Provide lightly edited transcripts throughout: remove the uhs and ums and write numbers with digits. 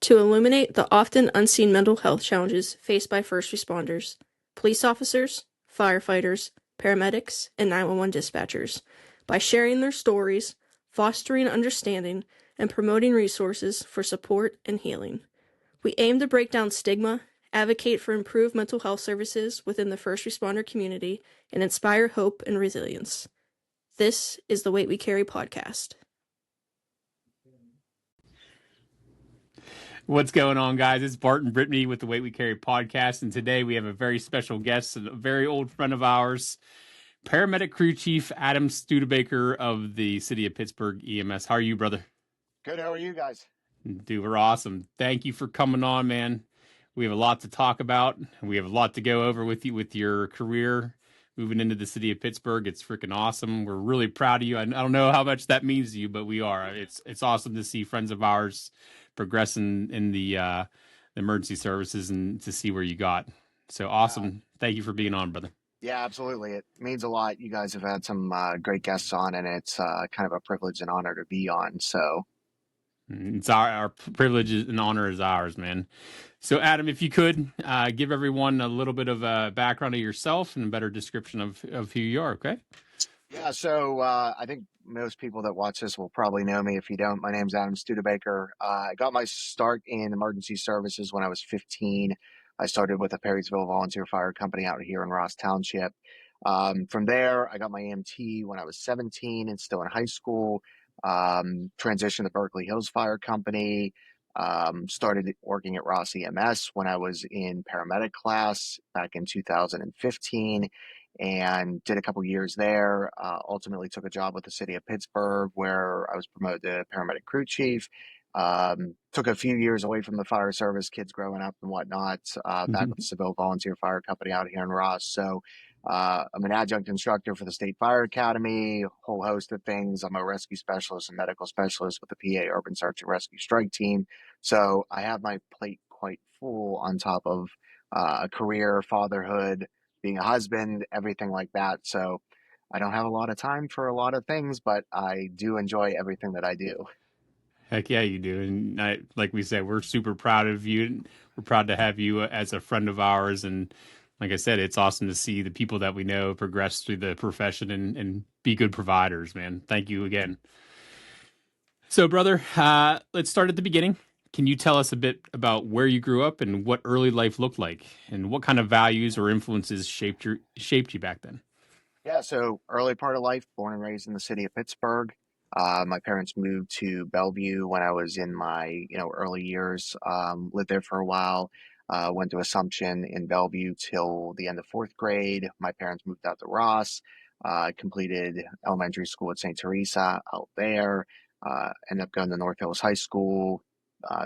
To illuminate the often unseen mental health challenges faced by first responders, police officers, firefighters, paramedics, and 911 dispatchers, by sharing their stories, fostering understanding, and promoting resources for support and healing. We aim to break down stigma, advocate for improved mental health services within the first responder community, and inspire hope and resilience. This is the Weight We Carry podcast. What's going on, guys? It's Bart and Brittany with the Weight We Carry podcast, and today we have a very special guest, a very old friend of ours, Paramedic Crew Chief Adam Studebaker of the City of Pittsburgh EMS. How are you, brother? Good. How are you guys? Dude, we're awesome. Thank you for coming on, man. We have a lot to talk about. We have a lot to go over with you with your career moving into the City of Pittsburgh. It's freaking awesome. We're really proud of you. I don't know how much that means to you, but we are. It's awesome to see friends of ours progressing in the emergency services and to see where you got. So awesome. Thank you for being on, brother. Yeah, absolutely. It means a lot. You guys have had some great guests on, and it's kind of a privilege and honor to be on. So it's our privilege and honor is ours, man. So Adam, if you could give everyone a little bit of a background of yourself and a better description of who you are, okay? Yeah, so I think most people that watch this will probably know me. If you don't, my name's Adam Studebaker. I got my start in emergency services when I was 15. I started with a Perrysville Volunteer Fire Company out here in Ross Township. From there, I got my EMT when I was 17 and still in high school. Transitioned to Berkeley Hills Fire Company. Started working at Ross EMS when I was in paramedic class back in 2015. And did a couple years there. Ultimately took a job with the City of Pittsburgh where I was promoted to paramedic crew chief. Took a few years away from the fire service, kids growing up and whatnot, back with the Seville Volunteer Fire Company out here in Ross. So I'm an adjunct instructor for the State Fire Academy, a whole host of things. I'm a rescue specialist and medical specialist with the PA Urban Search and Rescue Strike Team. So I have my plate quite full on top of a career, fatherhood, being a husband, everything like that. So I don't have a lot of time for a lot of things, but I do enjoy everything that I do. Heck yeah, you do. And like we said, we're super proud of you. We're proud to have you as a friend of ours. And like I said, it's awesome to see the people that we know progress through the profession and be good providers, man. Thank you again. So, brother, let's start at the beginning. Can you tell us a bit about where you grew up and what early life looked like and what kind of values or influences shaped you back then? Yeah, so early part of life, born and raised in the City of Pittsburgh. My parents moved to Bellevue when I was in my early years. Lived there for a while. Went to Assumption in Bellevue till the end of fourth grade. My parents moved out to Ross. Completed elementary school at St. Teresa out there. Ended up going to North Hills High School,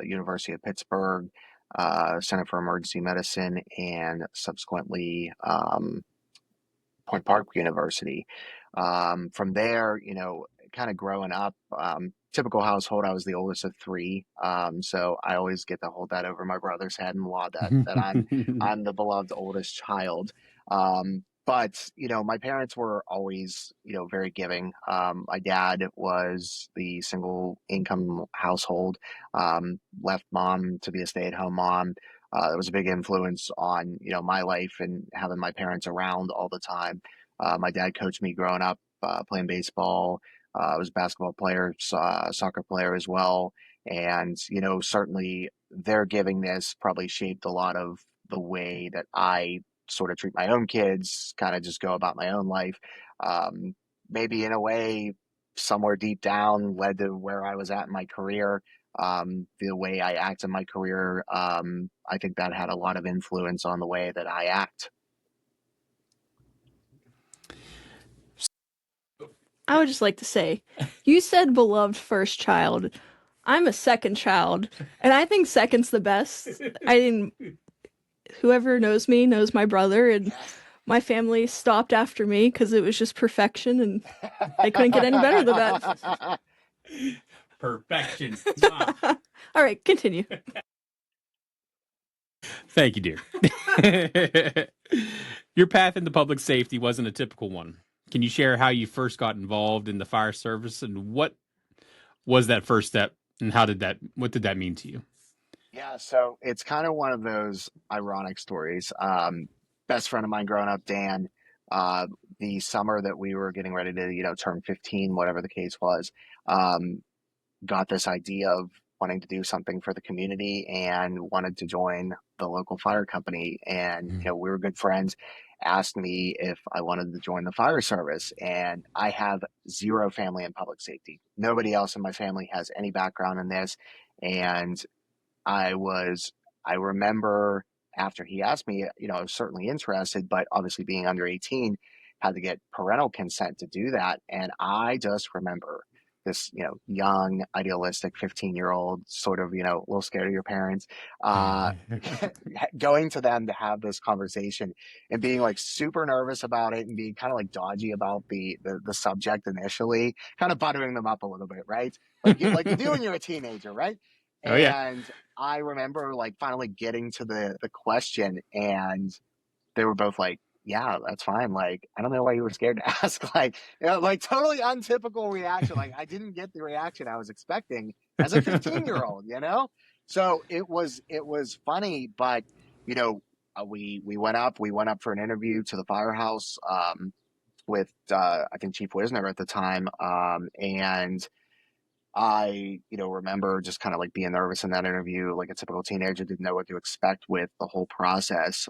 University of Pittsburgh, Center for Emergency Medicine, and subsequently Point Park University. From there, kind of growing up, typical household, I was the oldest of three. So I always get to hold that over my brother's head and law that I'm the beloved oldest child. But my parents were always, very giving. My dad was the single income household, left mom to be a stay-at-home mom. It was a big influence on, my life and having my parents around all the time. My dad coached me growing up, playing baseball. I was a basketball player, soccer player as well. And, certainly their givingness probably shaped a lot of the way that I sort of treat my own kids, kind of just go about my own life. Maybe in a way, somewhere deep down led to where I was at in my career. The way I act in my career, I think that had a lot of influence on the way that I act. I would just like to say, you said beloved first child. I'm a second child, and I think second's the best. Whoever knows me knows my brother, and my family stopped after me because it was just perfection, and they couldn't get any better than that. Perfection. All right, continue. Thank you, dear. Your path into public safety wasn't a typical one. Can you share how you first got involved in the fire service and what was that first step And what did that mean to you? Yeah, so it's kind of one of those ironic stories. Best friend of mine growing up, Dan, uh, the summer that we were getting ready to, turn 15, whatever the case was, um, got this idea of wanting to do something for the community and wanted to join the local fire company. And, we were good friends, asked me if I wanted to join the fire service. And I have zero family in public safety. Nobody else in my family has any background in this. And I was, I remember after he asked me, I was certainly interested, but obviously being under 18, had to get parental consent to do that. And I just remember this, young, idealistic 15-year-old, sort of, a little scared of your parents, uh, going to them to have this conversation and being like super nervous about it and being kind of like dodgy about the subject initially, kind of buttering them up a little bit, right? Like you do when you're a teenager, right? Oh yeah. And I remember like finally getting to the question, and they were both like, "Yeah, that's fine." Like, I don't know why you were scared to ask. Like, like totally untypical reaction. Like, I didn't get the reaction I was expecting as a 15-year-old. So it was funny, but we went up for an interview to the firehouse with I think Chief Wisner at the time, and I, remember just kind of like being nervous in that interview, like a typical teenager, didn't know what to expect with the whole process.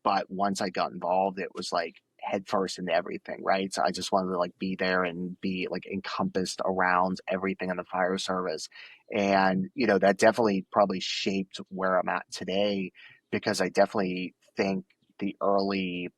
But once I got involved, it was like head first into everything, right? So I just wanted to like be there and be like encompassed around everything in the fire service. And, that definitely probably shaped where I'm at today, because I definitely think the early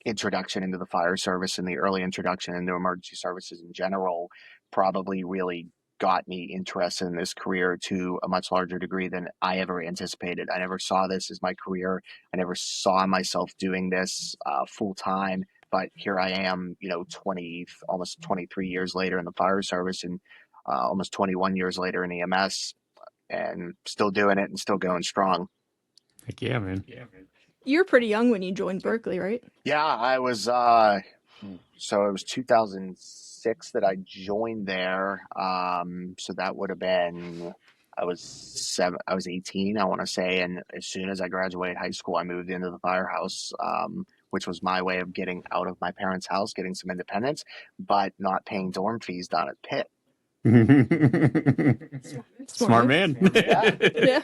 introduction into the fire service and the early introduction into emergency services in general probably really got me interested in this career to a much larger degree than I ever anticipated. I never saw this as my career. I never saw myself doing this full time. But here I am, 20, almost 23 years later in the fire service, and almost 21 years later in EMS, and still doing it and still going strong. Heck yeah, man. You were pretty young when you joined Berkeley, right? Yeah, I was, so it was 2006 that I joined there. So that would have been, I was 18, I want to say. And as soon as I graduated high school, I moved into the firehouse, which was my way of getting out of my parents' house, getting some independence, but not paying dorm fees down at Pitt. Smart man. Yeah. Yeah.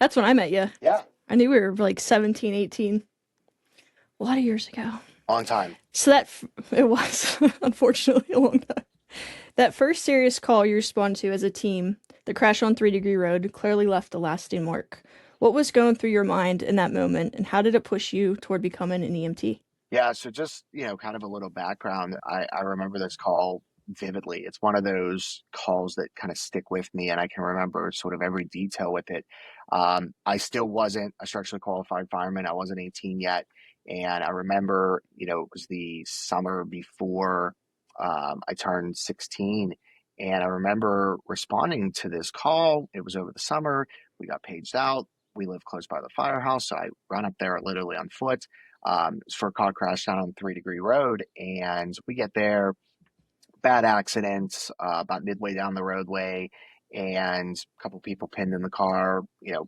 That's when I met you. Yeah. I knew we were like 17, 18. A lot of years ago. On time. So it was, unfortunately, a long time. That first serious call you responded to as a team, the crash on 3 Degree Road, clearly left a lasting mark. What was going through your mind in that moment, and how did it push you toward becoming an EMT? Yeah, so just, kind of a little background. I remember this call vividly. It's one of those calls that kind of stick with me, and I can remember sort of every detail with it. I still wasn't a structurally qualified fireman. I wasn't 18 yet. And I remember, it was the summer before I turned 16. And I remember responding to this call. It was over the summer. We got paged out. We live close by the firehouse. So I run up there literally on foot. It's for a car crash down on 3 Degree Road. And we get there, bad accident, about midway down the roadway, and a couple people pinned in the car,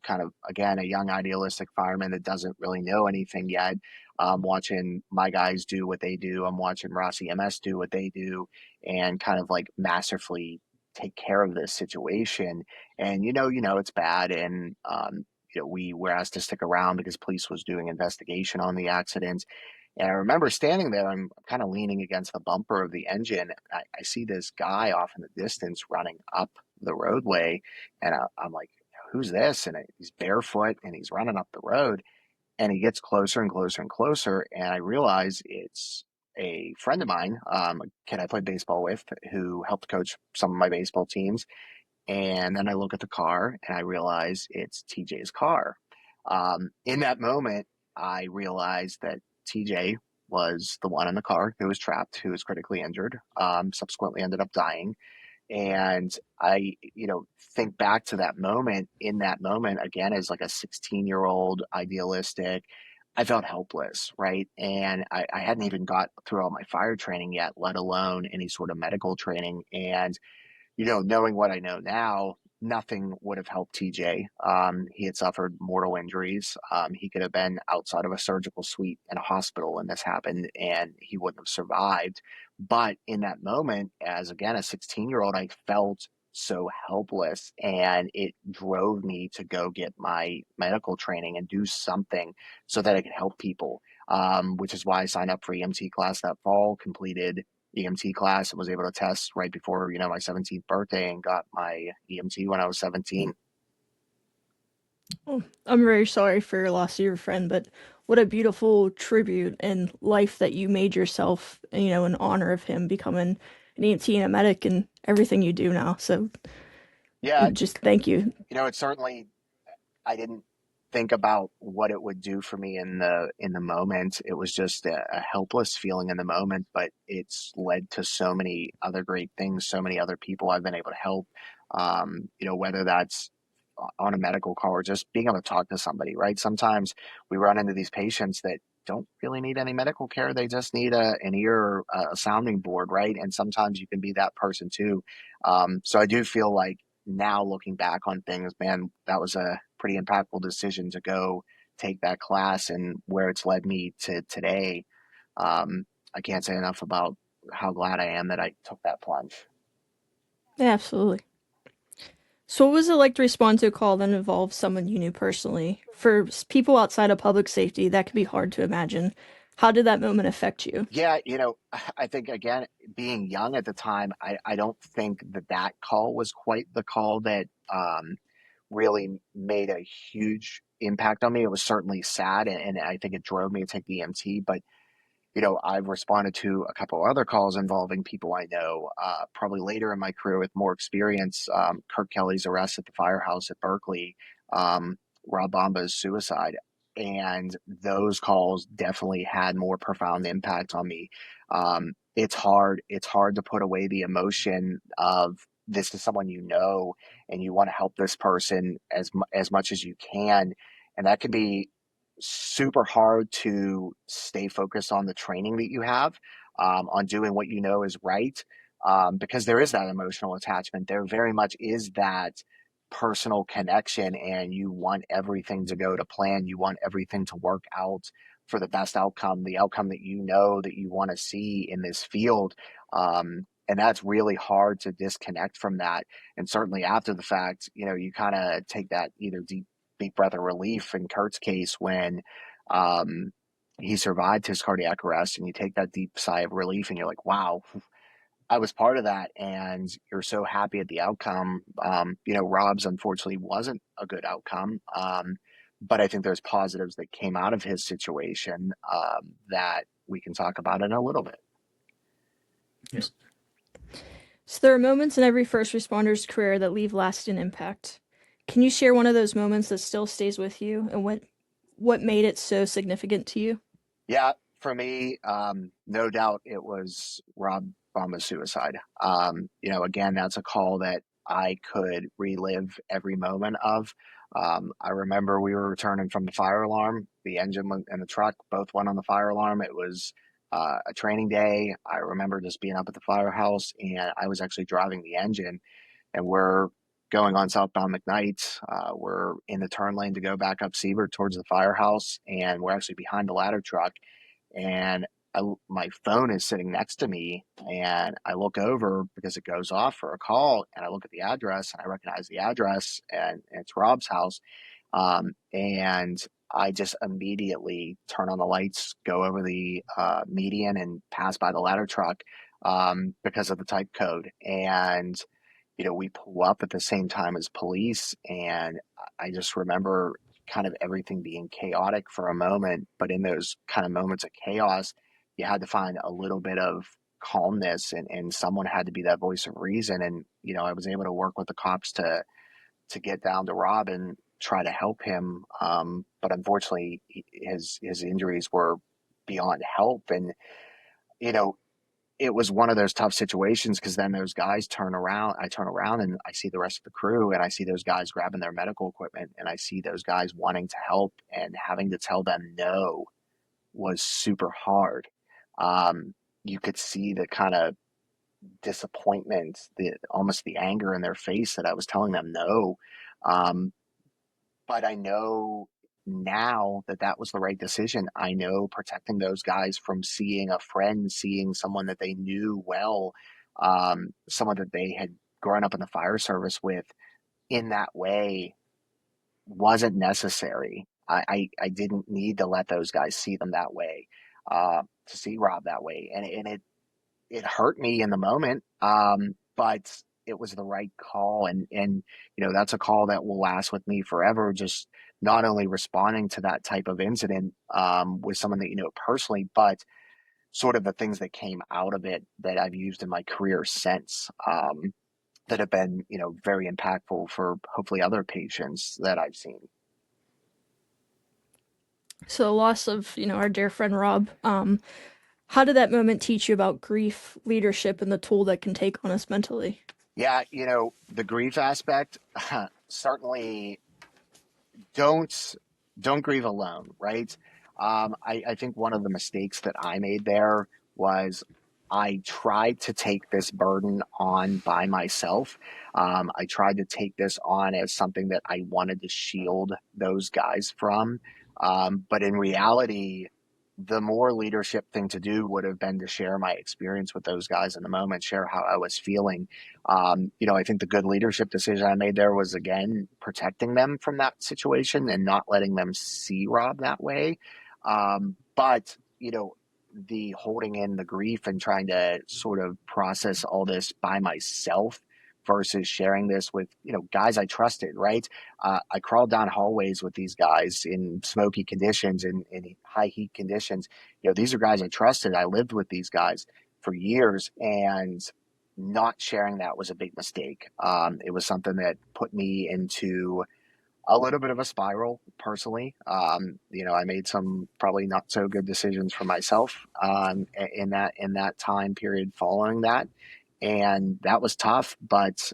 kind of, again, a young idealistic fireman that doesn't really know anything yet. Watching my guys do what they do. I'm watching Ross EMS do what they do, and kind of like masterfully take care of this situation. And it's bad. And we were asked to stick around because police was doing investigation on the accident. And I remember standing there, I'm kind of leaning against the bumper of the engine. I see this guy off in the distance running up the roadway. And I'm like, who's this? And he's barefoot and he's running up the road. And he gets closer and closer and closer. And I realize it's a friend of mine, a kid I played baseball with, who helped coach some of my baseball teams. And then I look at the car and I realize it's TJ's car. In that moment, I realized that TJ was the one in the car who was trapped, who was critically injured, subsequently ended up dying. And I, think back to that moment. In that moment, again, as like a 16-year-old idealistic, I felt helpless, right? And I hadn't even got through all my fire training yet, let alone any sort of medical training. And knowing what I know now, nothing would have helped TJ. He had suffered mortal injuries. He could have been outside of a surgical suite in a hospital when this happened, and he wouldn't have survived. But in that moment, as again a 16-year-old, I felt so helpless, and it drove me to go get my medical training and do something so that I could help people. Which is why I signed up for EMT class that fall, completed EMT class, and was able to test right before my 17th birthday, and got my EMT when I was 17. Oh, I'm very sorry for your loss of your friend, but what a beautiful tribute and life that you made yourself, in honor of him becoming an EMT and a medic and everything you do now. So Yeah, just thank you. it certainly, I didn't think about what it would do for me in the moment. It was just a helpless feeling in the moment, but it's led to so many other great things, so many other people I've been able to help. Whether that's on a medical call or just being able to talk to somebody, right? Sometimes we run into these patients that don't really need any medical care. They just need an ear, a sounding board, right? And sometimes you can be that person too. So I do feel like now looking back on things, man, that was a pretty impactful decision to go take that class, and where it's led me to today. I can't say enough about how glad I am that I took that plunge. Yeah, absolutely. So, what was it like to respond to a call that involved someone you knew personally? For people outside of public safety, that could be hard to imagine. How did that moment affect you? Yeah, I think again, being young at the time, I don't think that call was quite the call that really made a huge impact on me. It was certainly sad, and I think it drove me to take the EMT. But I've responded to a couple other calls involving people I know, probably later in my career with more experience. Kirk Kelly's arrest at the firehouse at Berkeley, Rob Bomba's suicide. And those calls definitely had more profound impact on me. It's hard. It's hard to put away the emotion of this is someone and you want to help this person as much as you can. And that can be super hard to stay focused on the training that you have, on doing what you know is right, because there is that emotional attachment. There very much is that personal connection, and you want everything to go to plan. You want everything to work out for the best outcome, the outcome that that you want to see in this field. And that's really hard to disconnect from that. And certainly after the fact, you kind of take that either deep breath of relief in Kurt's case when um, he survived his cardiac arrest, and you take that deep sigh of relief, and you're like, wow, I was part of that, and you're so happy at the outcome. Rob's unfortunately wasn't a good outcome, but I think there's positives that came out of his situation that we can talk about in a little bit. Yeah. So, there are moments in every first responder's career that leave lasting impact. Can you share one of those moments that still stays with you and what made it so significant to you? Yeah, for me, no doubt it was Rob Bomba's suicide. Again, that's a call that I could relive every moment of. I remember we were returning from the fire alarm. The engine and the truck both went on the fire alarm. It was a training day. I remember just being up at the firehouse, and I was actually driving the engine, and we're going on southbound McKnight. We're in the turn lane to go back up Siebert towards the firehouse, and we're actually behind the ladder truck. And my phone is sitting next to me, and I look over because it goes off for a call, and I look at the address, and I recognize the address, and it's Rob's house. And I just immediately turn on the lights, go over the median, and pass by the ladder truck because of the type code. And we pull up at the same time as police, and I just remember kind of everything being chaotic for a moment. But in those kind of moments of chaos, you had to find a little bit of calmness, and someone had to be that voice of reason. And I was able to work with the cops to get down to Rob and try to help him. But unfortunately, his injuries were beyond help, and you know it was one of those tough situations, because then those guys turn around. I turn around and I see the rest of the crew, and I see those guys grabbing their medical equipment, and I see those guys wanting to help, and having to tell them no was super hard. You could see the kind of disappointment, almost the anger in their face that I was telling them no. Um, but I know now that that was the right decision. I know protecting those guys from seeing a friend, seeing someone that they knew well, someone that they had grown up in the fire service with in that way wasn't necessary. I didn't need to let those guys see them that way, to see Rob that way. And it hurt me in the moment, but it was the right call. And that's a call that will last with me forever. Just not only responding to that type of incident with someone that you know personally, but sort of the things that came out of it that I've used in my career since. That have been, very impactful for hopefully other patients that I've seen. So the loss of, our dear friend Rob, how did that moment teach you about grief, leadership, and the toll that can take on us mentally? Yeah, the grief aspect, certainly don't don't grieve alone, right? I think one of the mistakes that I made there was I tried to take this burden on by myself. I tried to take this on as something that I wanted to shield those guys from. But in reality, the more leadership thing to do would have been to share my experience with those guys in the moment, share how I was feeling. I think the good leadership decision I made there was again protecting them from that situation and not letting them see Rob that way. But the holding in the grief and trying to sort of process all this by myself versus sharing this with guys I trusted, right? I crawled down hallways with these guys in smoky conditions and in high heat conditions. These are guys I trusted. I lived with these guys for years, and not sharing that was a big mistake. It was something that put me into a little bit of a spiral personally. I made some probably not so good decisions for myself in that time period following that, and that was tough. But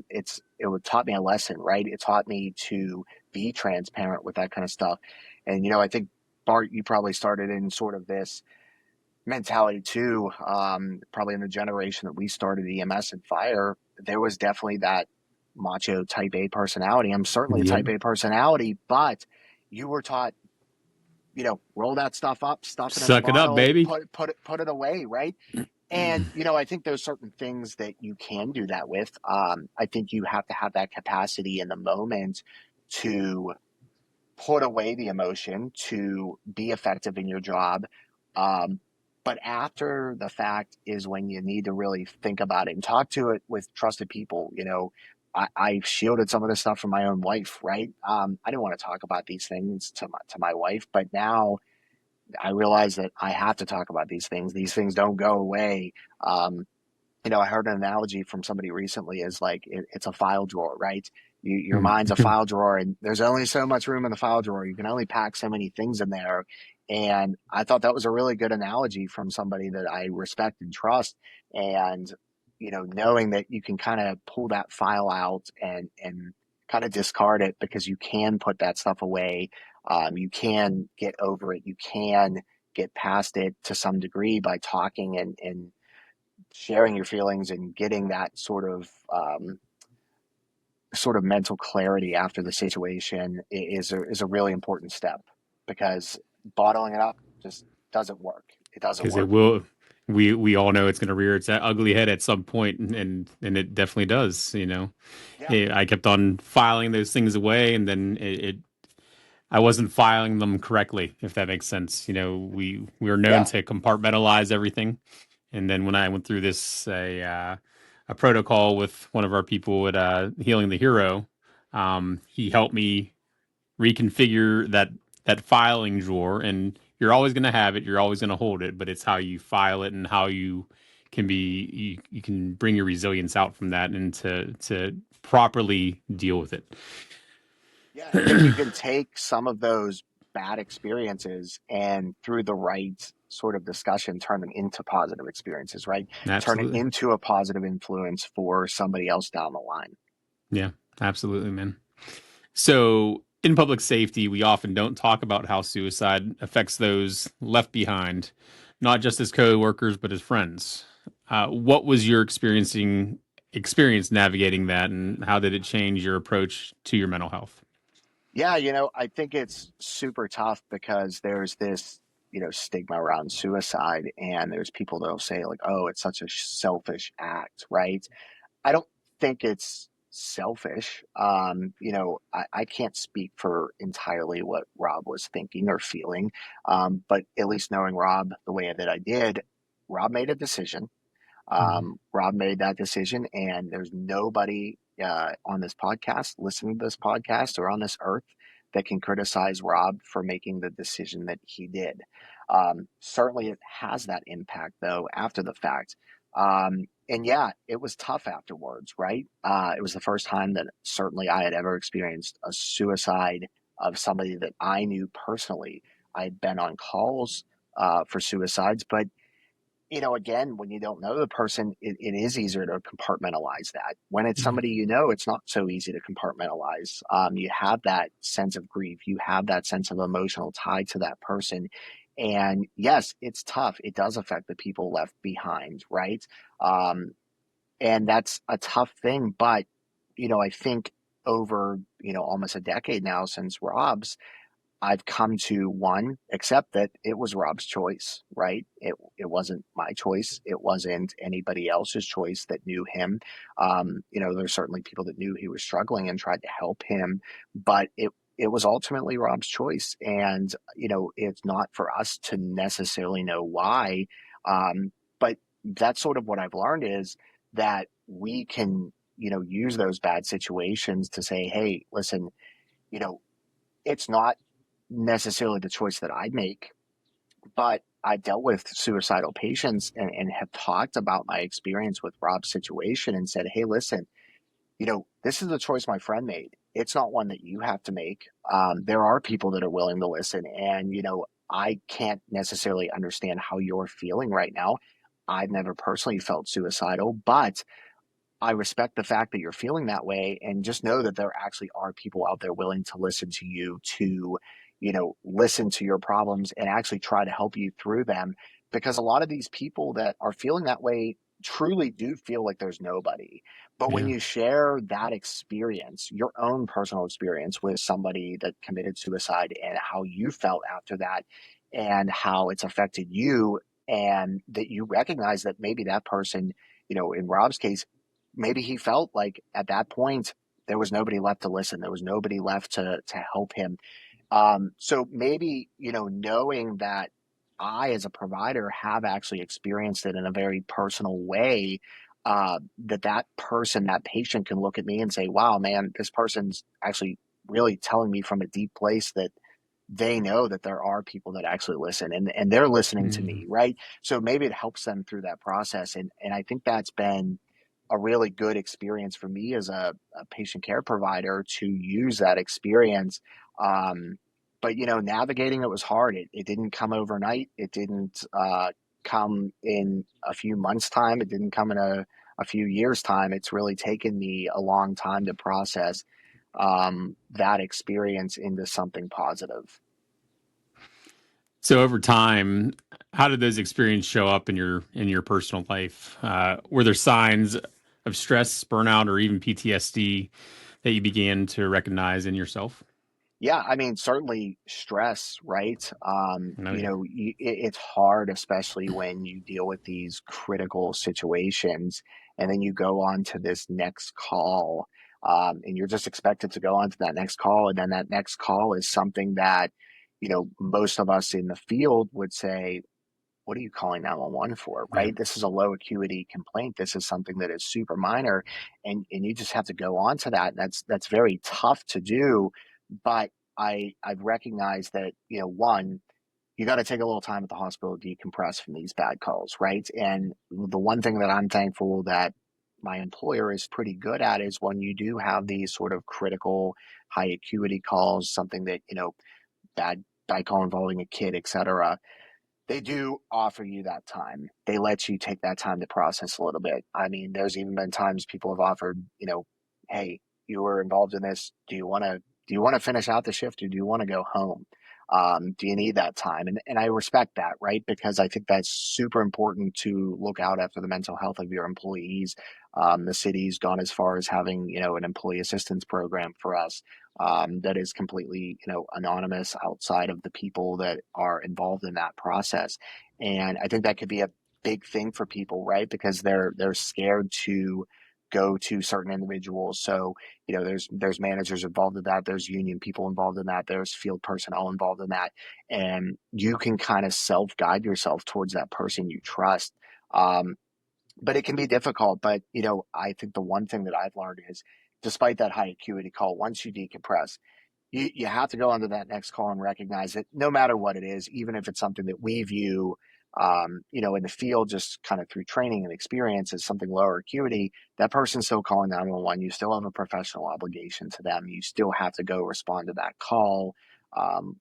it taught me a lesson, right? It taught me to be transparent with that kind of stuff, and I think Bart, you probably started in sort of this mentality too. Probably in the generation that we started EMS and fire, there was definitely that macho type A personality. I'm certainly a Yep. type A personality, but you were taught, roll that stuff up, stuff it in a Suck it up, bottle, baby. put it away, right? And I think there's certain things that you can do that with. I think you have to have that capacity in the moment to put away the emotion, to be effective in your job. Um, but after the fact is when you need to really think about it and talk to it with trusted people. I shielded some of this stuff from my own wife, right? I didn't want to talk about these things to my wife, but now I realize that I have to talk about these things. These things don't go away. I heard an analogy from somebody recently is like it's a file drawer, right? Your mind's a file drawer, and there's only so much room in the file drawer. You can only pack so many things in there. And I thought that was a really good analogy from somebody that I respect and trust. And knowing that you can kind of pull that file out and kind of discard it because you can put that stuff away. You can get over it. You can get past it to some degree by talking and sharing your feelings and getting that sort of mental clarity after the situation is a really important step, because bottling it up just doesn't work. It doesn't Because it work. will. We all know it's going to rear its ugly head at some point, and it definitely does. Yeah. I kept on filing those things away, and then I wasn't filing them correctly, if that makes sense. We were known Yeah. to compartmentalize everything, and then when I went through a protocol with one of our people at Healing the Hero, he helped me reconfigure that filing drawer. And you're always going to have it, you're always going to hold it, but it's how you file it and how you you can bring your resilience out from that and to properly deal with it. Yeah. And if you can take some of those bad experiences and through the right sort of discussion, turn them into positive experiences, right? Turn it Absolutely. into a positive influence for somebody else down the line. Yeah, absolutely, man. So, in public safety, we often don't talk about how suicide affects those left behind, not just as co-workers, but as friends. What was your experience navigating that, and how did it change your approach to your mental health? Yeah, I think it's super tough because there's this, stigma around suicide, and there's people that'll say like, "Oh, it's such a selfish act," right? I don't think it's selfish. I can't speak for entirely what Rob was thinking or feeling, but at least knowing Rob the way that I did, Rob made a decision. Mhm. Rob made that decision, and there's nobody on this podcast, listening to this podcast, or on this earth that can criticize Rob for making the decision that he did. Certainly, it has that impact, though, after the fact. And yeah, it was tough afterwards, right? It was the first time that certainly I had ever experienced a suicide of somebody that I knew personally. I'd been on calls for suicides, but again, when you don't know the person, it is easier to compartmentalize that. When it's Yeah. somebody it's not so easy to compartmentalize. You have that sense of grief, you have that sense of emotional tie to that person. And yes, it's tough. It does affect the people left behind, right? Um, and that's a tough thing. But, I think over, almost a decade now since Rob's, I've come to one, accept that it was Rob's choice, right? It wasn't my choice. It wasn't anybody else's choice that knew him. There's certainly people that knew he was struggling and tried to help him, but it was ultimately Rob's choice. And, it's not for us to necessarily know why. But that's sort of what I've learned is that we can, use those bad situations to say, hey, listen, you know, it's not necessarily the choice that I'd make, but I dealt with suicidal patients and have talked about my experience with Rob's situation and said, hey, listen, this is the choice my friend made. It's not one that you have to make. There are people that are willing to listen. And, I can't necessarily understand how you're feeling right now. I've never personally felt suicidal, but I respect the fact that you're feeling that way, and just know that there actually are people out there willing to listen to you, to, listen to your problems and actually try to help you through them. Because a lot of these people that are feeling that way truly do feel like there's nobody. But when Yeah. you share that experience, your own personal experience with somebody that committed suicide and how you felt after that and how it's affected you, and that you recognize that maybe that person, in Rob's case, maybe he felt like at that point there was nobody left to listen. There was nobody left to help him. So maybe, knowing that I, as a provider, have actually experienced it in a very personal way, that person, that patient can look at me and say, wow, man, this person's actually really telling me from a deep place that they know that there are people that actually listen, and they're listening to Mm. me, right? So maybe it helps them through that process. And I think that's been a really good experience for me as a patient care provider to use that experience. But navigating it was hard. It didn't come overnight. It didn't come in a few months' time. It didn't come in a few years' time. It's really taken me a long time to process that experience into something positive. So over time, how did those experiences show up in your personal life? Were there signs of stress, burnout, or even PTSD that you began to recognize in yourself? Yeah, I mean, certainly stress, right? Oh yeah. It's hard, especially when you deal with these critical situations, and then you go on to this next call, and you're just expected to go on to that next call, and then that next call is something that, most of us in the field would say, what are you calling 911 for, Yeah. right? This is a low acuity complaint. This is something that is super minor, and you just have to go on to that. And that's very tough to do, but I've recognized that, one, you got to take a little time at the hospital to decompress from these bad calls, right? And the one thing that I'm thankful that my employer is pretty good at is when you do have these sort of critical, high acuity calls, something that, bad call involving a kid, etc., they do offer you that time. They let you take that time to process a little bit. I mean, there's even been times people have offered, hey, you were involved in this. Do you want to finish out the shift, or do you want to go home? Do you need that time? And I respect that, right? Because I think that's super important to look out after the mental health of your employees. The city's gone as far as having, an employee assistance program for us, that is completely, anonymous outside of the people that are involved in that process. And I think that could be a big thing for people, right? Because they're scared to go to certain individuals. So, there's managers involved in that, there's union people involved in that, there's field personnel involved in that, and you can kind of self guide yourself towards that person you trust. Um, but it can be difficult. But I think the one thing that I've learned is, despite that high acuity call, once you decompress, you have to go on to that next call and recognize that no matter what it is, even if it's something that we view, in the field, just kind of through training and experience, as something lower acuity, that person's still calling 911. You still have a professional obligation to them. You still have to go respond to that call,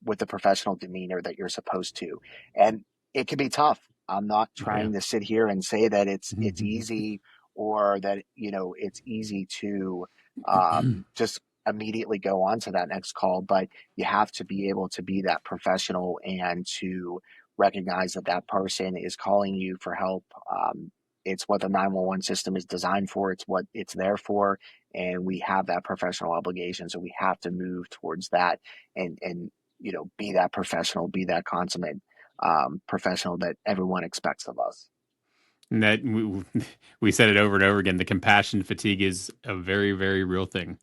with the professional demeanor that you're supposed to. And it can be tough. I'm not Yeah. trying to sit here and say that it's easy, or that, it's easy to just immediately go on to that next call, but you have to be able to be that professional and to recognize that that person is calling you for help. It's what the 911 system is designed for. It's what it's there for. And we have that professional obligation. So we have to move towards that, and be that professional, be that consummate professional that everyone expects of us. And that we said it over and over again. The compassion fatigue is a very, very real thing.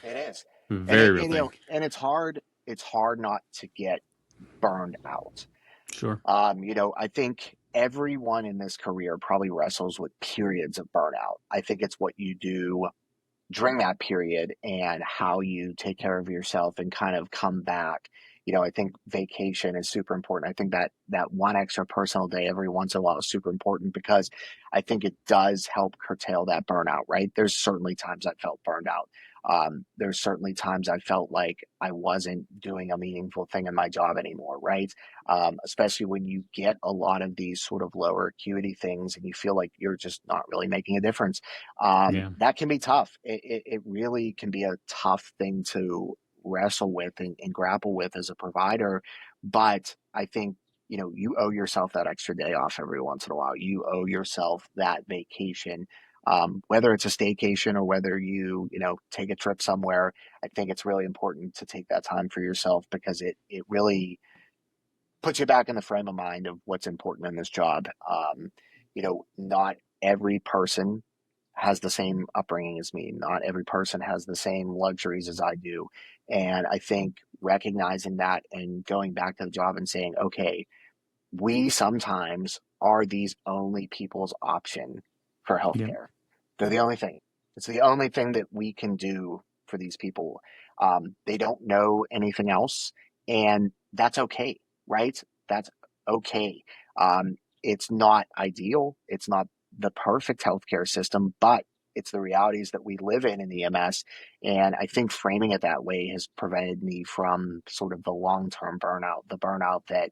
It is. And Very real thing. and it's hard. It's hard not to get burned out. Sure. I think everyone in this career probably wrestles with periods of burnout. I think it's what you do during that period and how you take care of yourself and kind of come back. I think vacation is super important. I think that one extra personal day every once in a while is super important, because I think it does help curtail that burnout, right? There's certainly times I felt burned out. There's certainly times I felt like I wasn't doing a meaningful thing in my job anymore, right? Especially when you get a lot of these sort of lower acuity things and you feel like you're just not really making a difference. Yeah. That can be tough. It really can be a tough thing to wrestle with and grapple with as a provider. But I think, you owe yourself that extra day off every once in a while. You owe yourself that vacation, whether it's a staycation or whether you take a trip somewhere. I think it's really important to take that time for yourself, because it really puts you back in the frame of mind of what's important in this job. Not every person has the same upbringing as me. Not every person has the same luxuries as I do. And I think recognizing that and going back to the job and saying, okay, we sometimes are these only people's option for Yeah. healthcare. They're the only thing. It's the only thing that we can do for these people. They don't know anything else, and that's okay, right? That's okay. It's not ideal. It's not the perfect healthcare system, but it's the realities that we live in EMS. And I think framing it that way has prevented me from sort of the long-term burnout, the burnout that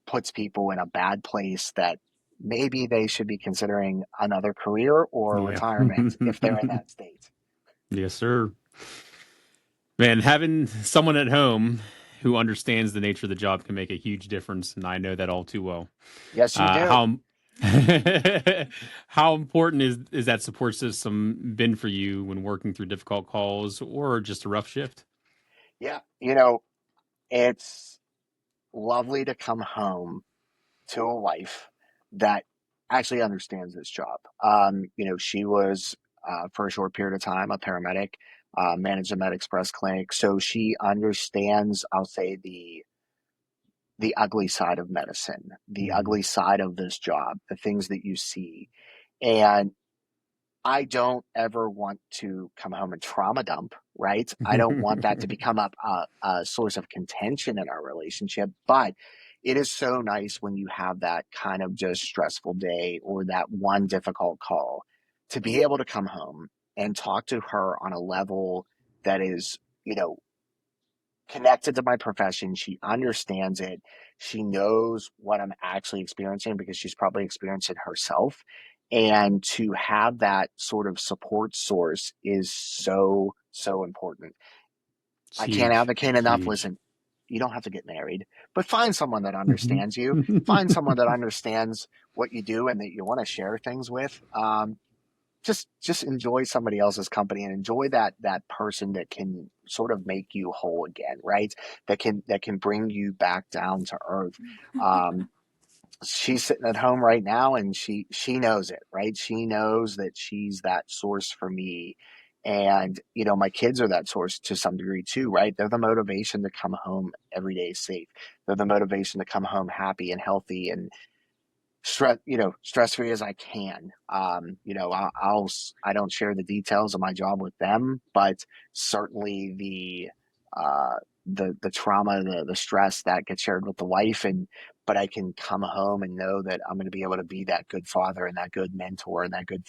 puts people in a bad place, that maybe they should be considering another career or Yeah. retirement if they're in that state. Yes, sir. Man, having someone at home who understands the nature of the job can make a huge difference, and I know that all too well. Yes, you do. How how important is that support system been for you when working through difficult calls or just a rough shift? Yeah. It's lovely to come home to a wife that actually understands this job. She was, for a short period of time, a paramedic, managed a Med Express clinic. So she understands, I'll say, the ugly side of medicine, the Mhm. ugly side of this job, the things that you see. And I don't ever want to come home and trauma dump, right? I don't want that to become a source of contention in our relationship. But it is so nice when you have that kind of just stressful day or that one difficult call, to be able to come home and talk to her on a level that is, connected to my profession. She understands it. She knows what I'm actually experiencing, because she's probably experienced it herself. And to have that sort of support source is so, so important. It's I can't huge. advocate It's enough. huge. Listen, You don't have to get married, but find someone that understands you. Find someone that understands what you do and that you want to share things with. Just enjoy somebody else's company and enjoy that person that can sort of make you whole again, right? That can bring you back down to earth. Um, she's sitting at home right now, and she knows it, right? She knows that she's that source for me. And my kids are that source to some degree too, right? They're the motivation to come home every day safe. They're the motivation to come home happy and healthy and stress free as I can. I don't share the details of my job with them, but certainly the trauma, the stress that gets shared with the wife, but I can come home and know that I'm going to be able to be that good father and that good mentor and that good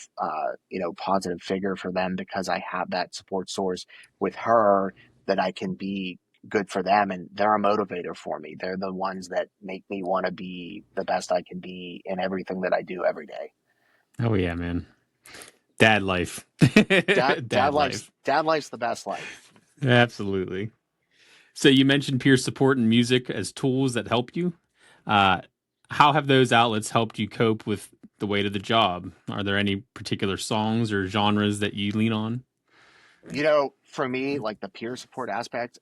positive figure for them, because I have that support source with her, that I can be good for them, and they're a motivator for me. They're the ones that make me want to be the best I can be in everything that I do every day. Oh yeah, man. Dad life. Dad Life. life's the best life. Absolutely. So you mentioned peer support and music as tools that help you. Uh, how have those outlets helped you cope with the weight of the job? Are there any particular songs or genres that you lean on? For me, like the peer support aspect,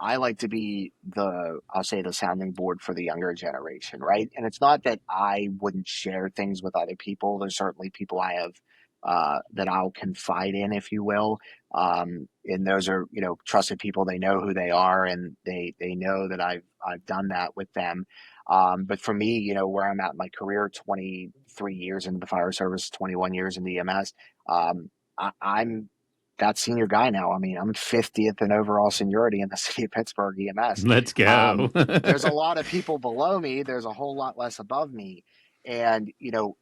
I like to be I'll say the sounding board for the younger generation, right? And it's not that I wouldn't share things with other people. There's certainly people I have that I'll confide in, if you will. And those are, trusted people. They know who they are, and they know that I've done that with them. But for me, where I'm at in my career, 23 years into the fire service, 21 years in the EMS, I'm that senior guy now. I mean, I'm 50th in overall seniority in the city of Pittsburgh EMS. Let's go. There's a lot of people below me. There's a whole lot less above me. And,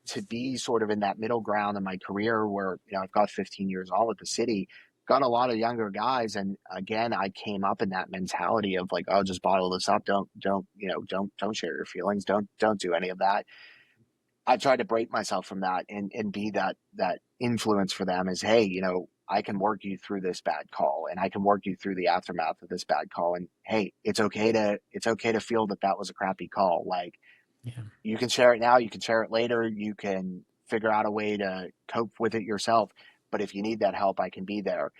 to be sort of in that middle ground in my career where, I've got 15 years on with the city, got a lot of younger guys. And again, I came up in that mentality of like, oh, just bottle this up. Don't share your feelings. Don't do any of that. I tried to break myself from that and be that influence for them, is, hey, I can work you through this bad call, and I can work you through the aftermath of this bad call. And hey, it's okay to feel that was a crappy call. Like, Yeah. you can share it now, you can share it later, you can figure out a way to cope with it yourself. But if you need that help, I can be there.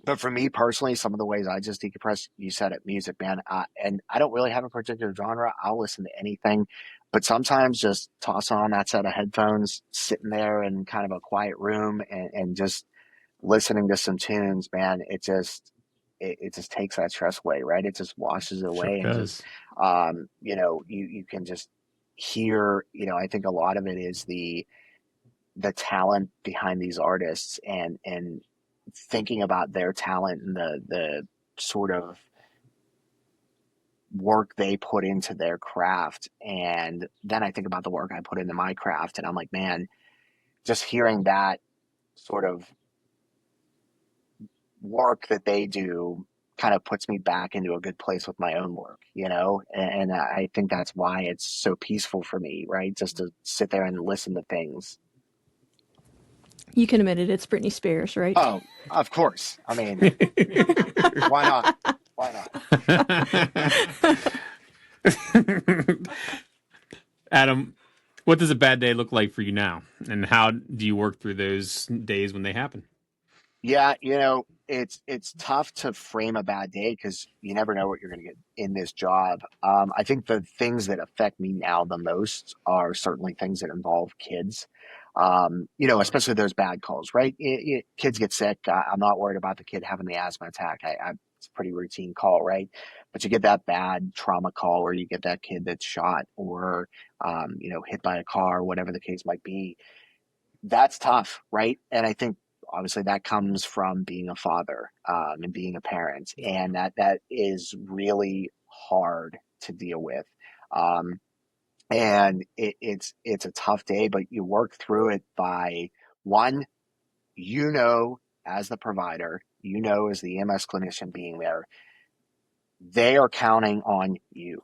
But for me personally, some of the ways I just decompress, you said it, music, man. And I don't really have a particular genre. I'll listen to anything, but sometimes just tossing on that set of headphones, sitting there in kind of a quiet room, and just listening to some tunes, man, it just takes that stress away, right? It just washes it Sure away, and just, does. you can just hear, I think a lot of it is the talent behind these artists, and thinking about their talent and the sort of work they put into their craft. And then I think about the work I put into my craft, and I'm like, man, just hearing that sort of work that they do kind of puts me back into a good place with my own work, and I think that's why it's so peaceful for me, right? Just to sit there and listen to things. You can admit it, it's Britney Spears, right? Oh, of course. I mean, why not? Why not? Adam, what does a bad day look like for you now? And how do you work through those days when they happen? Yeah, it's tough to frame a bad day because you never know what you're going to get in this job. I think the things that affect me now the most are certainly things that involve kids. Especially those bad calls, right? Kids get sick. I'm not worried about the kid having the asthma attack. It's a pretty routine call, right? But you get that bad trauma call, or you get that kid that's shot, or hit by a car, whatever the case might be. That's tough, right? And I think obviously that comes from being a father, and being a parent, and that is really hard to deal with. Um, and it's a tough day, but you work through it by, one, as the provider, as the EMS clinician being there, they are counting on you.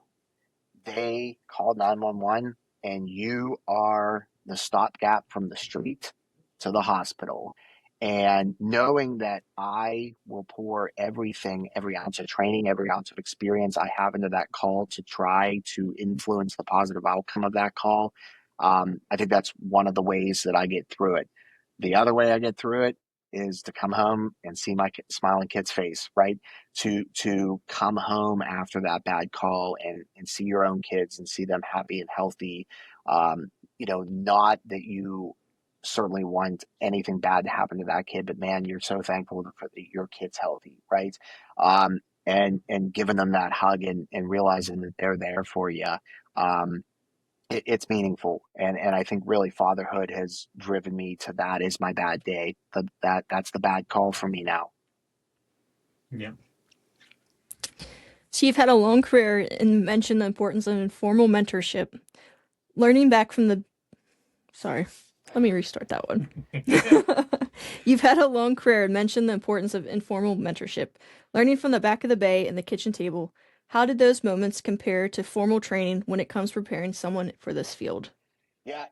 They called 911, and you are the stopgap from the street to the hospital. And knowing that I will pour everything, every ounce of training, every ounce of experience I have into that call to try to influence the positive outcome of that call, I think that's one of the ways that I get through it. The other way I get through it is to come home and see my smiling kid's face, right? To come home after that bad call and see your own kids and see them happy and healthy. Not that you certainly want anything bad to happen to that kid, but man, you're so thankful for your kid's healthy, right? And giving them that hug and realizing that they're there for you. It's meaningful, and I think really fatherhood has driven me to that is my bad day. That's the bad call for me now. Yeah. So you've had a long career and mentioned the importance of informal mentorship. Learning back from the Sorry, let me restart that one. You've had a long career and mentioned the importance of informal mentorship. Learning from the back of the bay and the kitchen table, how did those moments compare to formal training when it comes to preparing someone for this field? Yeah,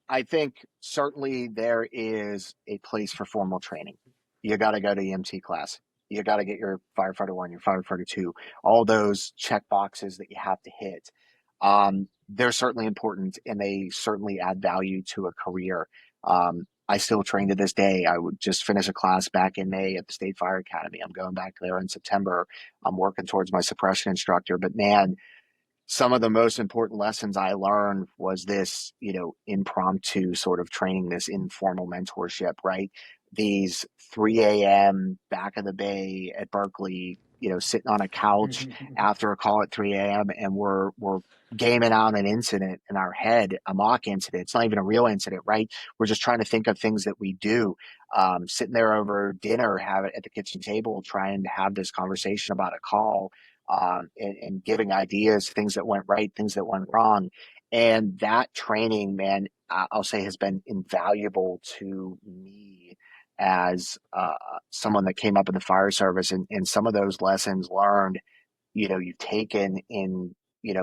I think certainly there is a place for formal training. You got to go to EMT class. You got to get your firefighter one, your firefighter two, all those check boxes that you have to hit. They're certainly important and they certainly add value to a career. I still train to this day. I would just finish a class back in May at the State Fire Academy. I'm going back there in September. I'm working towards my suppression instructor, but man, some of the most important lessons I learned was this, impromptu sort of training, this informal mentorship, right? These 3 a.m. back of the bay at Berkeley, sitting on a couch after a call at 3 a.m. and we're gaming out an incident in our head, a mock incident. It's not even a real incident, right? We're just trying to think of things that we do. Sitting there over dinner, have it at the kitchen table, trying to have this conversation about a call, and giving ideas, things that went right, things that went wrong. And that training, man, I'll say has been invaluable to me as someone that came up in the fire service, and some of those lessons learned, you've taken in,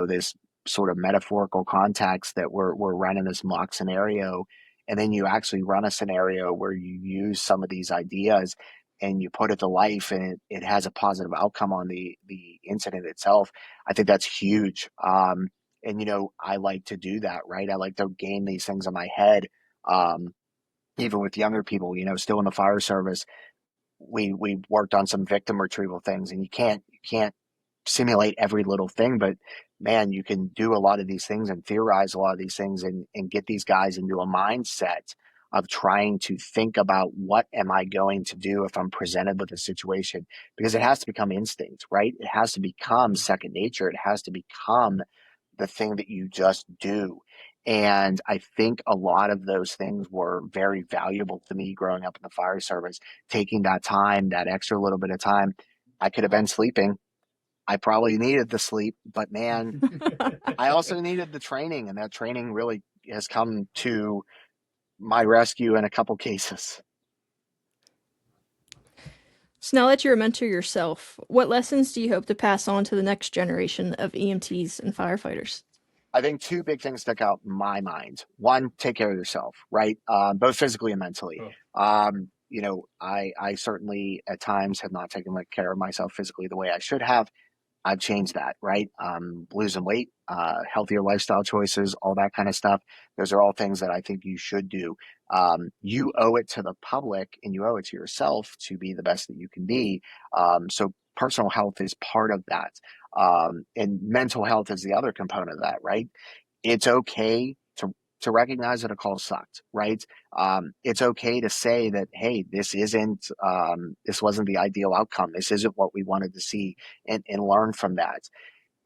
this sort of metaphorical context that we're running this mock scenario. And then you actually run a scenario where you use some of these ideas and you put it to life and it has a positive outcome on the incident itself. I think that's huge. And I like to do that, right? I like to gain these things in my head. Even with younger people, still in the fire service, we worked on some victim retrieval things, and you can't simulate every little thing, but man, you can do a lot of these things and theorize a lot of these things and get these guys into a mindset of trying to think about what am I going to do if I'm presented with a situation, because it has to become instinct, right? It has to become second nature. It has to become the thing that you just do. And I think a lot of those things were very valuable to me growing up in the fire service, taking that time, that extra little bit of time. I could have been sleeping. I probably needed the sleep, but man, I also needed the training, and that training really has come to my rescue in a couple cases. So now that you're a mentor yourself, what lessons do you hope to pass on to the next generation of EMTs and firefighters? I think two big things stick out in my mind. One, take care of yourself, right? Both physically and mentally. I certainly at times have not taken care of myself physically the way I should have. I've changed that, right? Losing weight, healthier lifestyle choices, all that kind of stuff. Those are all things that I think you should do. You owe it to the public and you owe it to yourself to be the best that you can be. So personal health is part of that. And mental health is the other component of that, right? It's okay to recognize that a call sucked, right? It's okay to say that, hey, this wasn't the ideal outcome. This isn't what we wanted to see, and learn from that.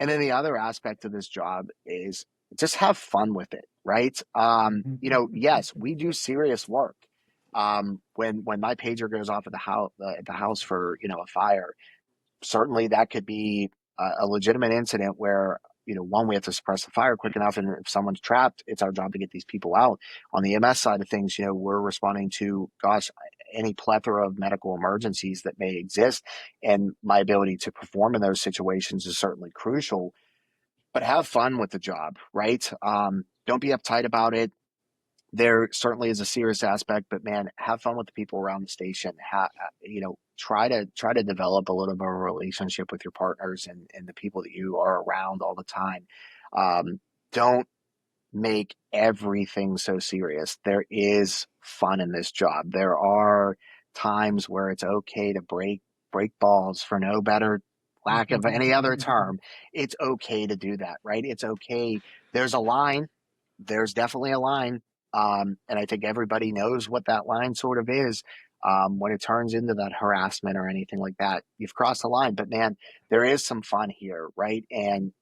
And then the other aspect of this job is just have fun with it, right? Yes, we do serious work. When my pager goes off at the house for, a fire, certainly that could be a legitimate incident where, one, we have to suppress the fire quick enough, and if someone's trapped, it's our job to get these people out. On the EMS side of things, we're responding to, gosh, any plethora of medical emergencies that may exist, and my ability to perform in those situations is certainly crucial. But have fun with the job, right? Don't be uptight about it. there certainly is a serious aspect, but man, have fun with the people around the station. Try to develop a little bit of a relationship with your partners and the people that you are around all the time. Don't make everything so serious. There is fun in this job. There are times where it's okay to break balls, for no better lack of any other term. It's okay to do that, right? It's okay. There's a line. There's definitely a line. And I think everybody knows what that line sort of is. When it turns into that harassment or anything like that, you've crossed the line. But man, there is some fun here, right? And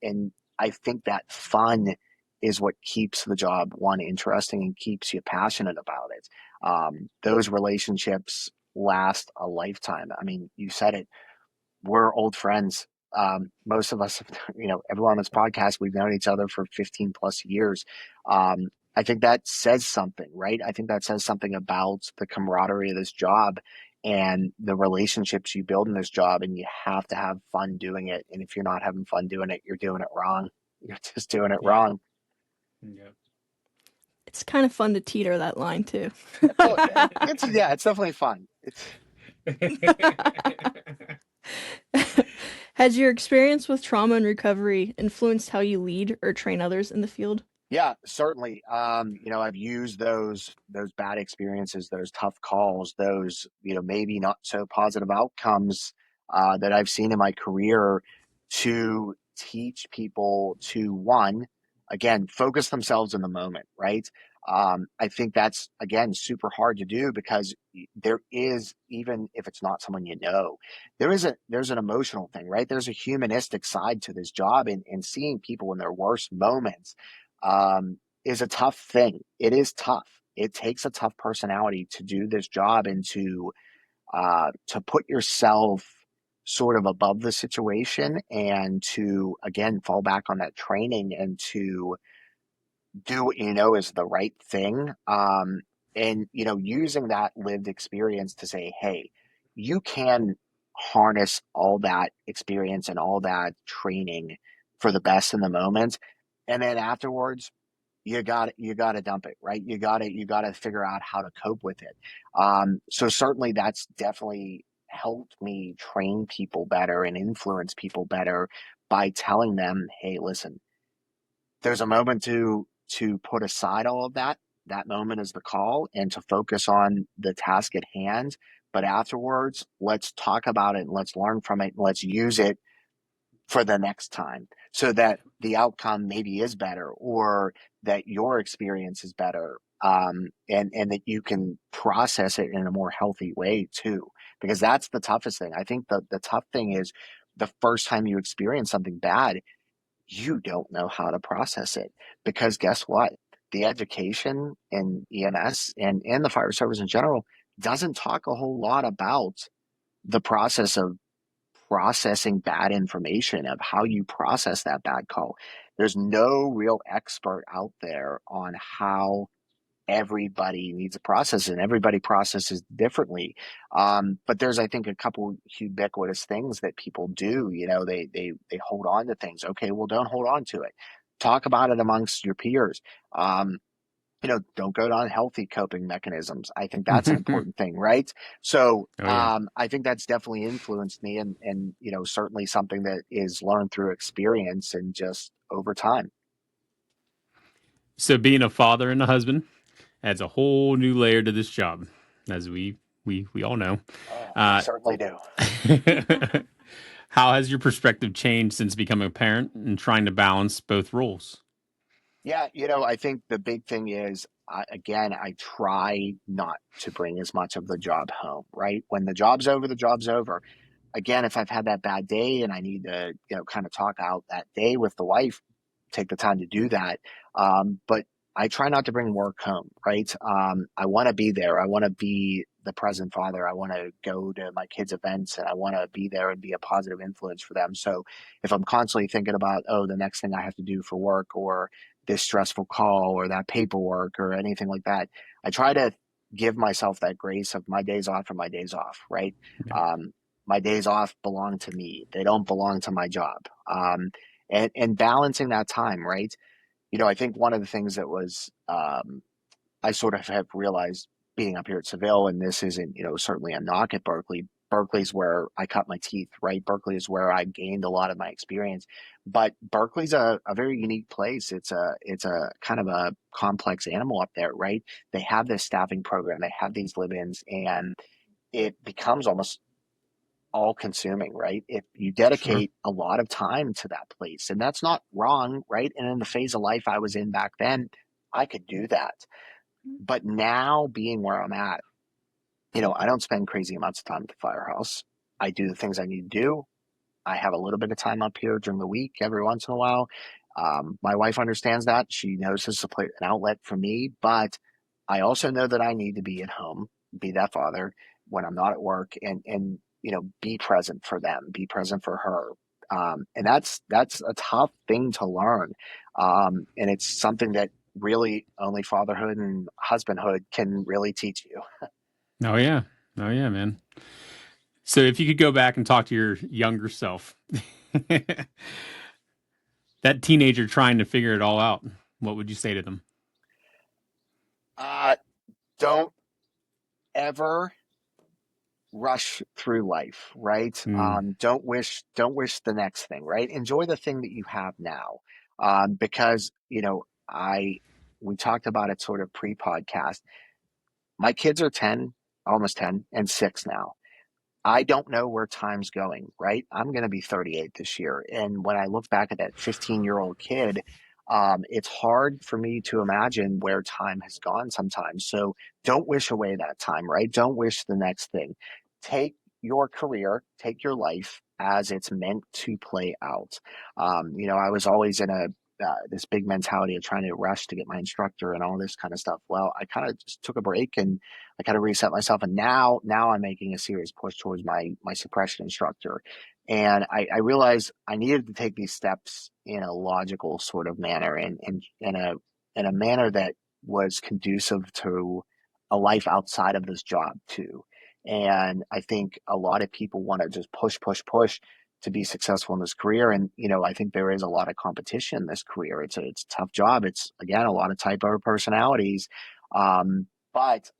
I think that fun is what keeps the job one interesting and keeps you passionate about it. Those relationships last a lifetime. I mean, you said it. We're old friends. Most of us, everyone on this podcast, we've known each other for 15 plus years. I think that says something, right? I think that says something about the camaraderie of this job and the relationships you build in this job. And you have to have fun doing it. And if you're not having fun doing it, you're doing it wrong. You're just doing it Yeah. wrong. Yep. It's kind of fun to teeter that line too. Oh, it's definitely fun. Has your experience with trauma and recovery influenced how you lead or train others in the field? Yeah, certainly. I've used those bad experiences, those tough calls, those, maybe not so positive outcomes that I've seen in my career to teach people to, one, again, focus themselves in the moment, right? I think that's, again, super hard to do because there is, even if it's not someone there's an emotional thing, right? There's a humanistic side to this job, and seeing people in their worst moments is a tough thing. It is tough. It takes a tough personality to do this job and to put yourself sort of above the situation and to, again, fall back on that training and to do what you know is the right thing. And using that lived experience to say, hey, you can harness all that experience and all that training for the best in the moment. And then afterwards, you got to dump it, right? You got to figure out how to cope with it. So certainly that's definitely helped me train people better and influence people better by telling them, hey, listen, there's a moment to put aside all of that. That moment is the call, and to focus on the task at hand. But afterwards, let's talk about it and let's learn from it and let's use it for the next time so that the outcome maybe is better, or that your experience is better, and that you can process it in a more healthy way too, because that's the toughest thing. I think the tough thing is the first time you experience something bad, you don't know how to process it, because guess what? The education in EMS and the fire service in general doesn't talk a whole lot about the process of processing bad information, of how you process that bad call. There's no real expert out there on how everybody needs a process, and everybody processes differently. But there's, I think, a couple ubiquitous things that people do. They hold on to things. Okay, well, don't hold on to it. Talk about it amongst your peers. Don't go to unhealthy coping mechanisms. I think that's an important thing, right? So Oh yeah. I think that's definitely influenced me, and certainly something that is learned through experience and just over time. So being a father and a husband adds a whole new layer to this job, as we all know. We Uh, certainly do. how has your perspective changed since becoming a parent and trying to balance both roles? Yeah, I think the big thing is, again, I try not to bring as much of the job home, right? When the job's over, the job's over. Again, if I've had that bad day and I need to, kind of talk out that day with the wife, take the time to do that. But I try not to bring work home, right? I want to be there. I want to be the present father. I want to go to my kids' events and I want to be there and be a positive influence for them. So if I'm constantly thinking about, oh, the next thing I have to do for work, or this stressful call, or that paperwork, or anything like that, I try to give myself that grace of my days off are my days off, right? Yeah. My days off belong to me. They don't belong to my job. And balancing that time, right? I think one of the things that was I sort of have realized being up here at Seville, and this isn't, certainly a knock at Berkeley. Berkeley's where I cut my teeth, right? Berkeley is where I gained a lot of my experience. But Berkeley's a very unique place. It's a kind of a complex animal up there, right? They have this staffing program, they have these live-ins, and it becomes almost all consuming, right? If you Sure. dedicate a lot of time to that place, and that's not wrong, right? And in the phase of life I was in back then, I could do that. But now being where I'm at, I don't spend crazy amounts of time at the firehouse. I do the things I need to do. I have a little bit of time up here during the week every once in a while. My wife understands that. She knows this is an outlet for me, but I also know that I need to be at home, be that father when I'm not at work, and be present for them, be present for her. And that's a tough thing to learn, and it's something that really only fatherhood and husbandhood can really teach you. Oh yeah. Oh yeah, man. So if you could go back and talk to your younger self, that teenager trying to figure it all out, what would you say to them? Uh, don't ever rush through life, right? Mm, Don't wish the next thing, right? Enjoy the thing that you have now, because I we talked about it sort of pre-podcast. My kids are 10, almost 10, and 6 now. I don't know where time's going, right? I'm going to be 38 this year. And when I look back at that 15-year-old kid, it's hard for me to imagine where time has gone sometimes. So don't wish away that time, right? Don't wish the next thing. Take your career, take your life as it's meant to play out. I was always in this big mentality of trying to rush to get my instructor and all this kind of stuff. Well, I kind of just took a break and I kind of reset myself, and now I'm making a serious push towards my suppression instructor. And I realized I needed to take these steps in a logical sort of manner, and in a manner that was conducive to a life outside of this job too. And I think a lot of people want to just push, push, push to be successful in this career. And I think there is a lot of competition in this career. It's a tough job. It's again a lot of type of personalities. But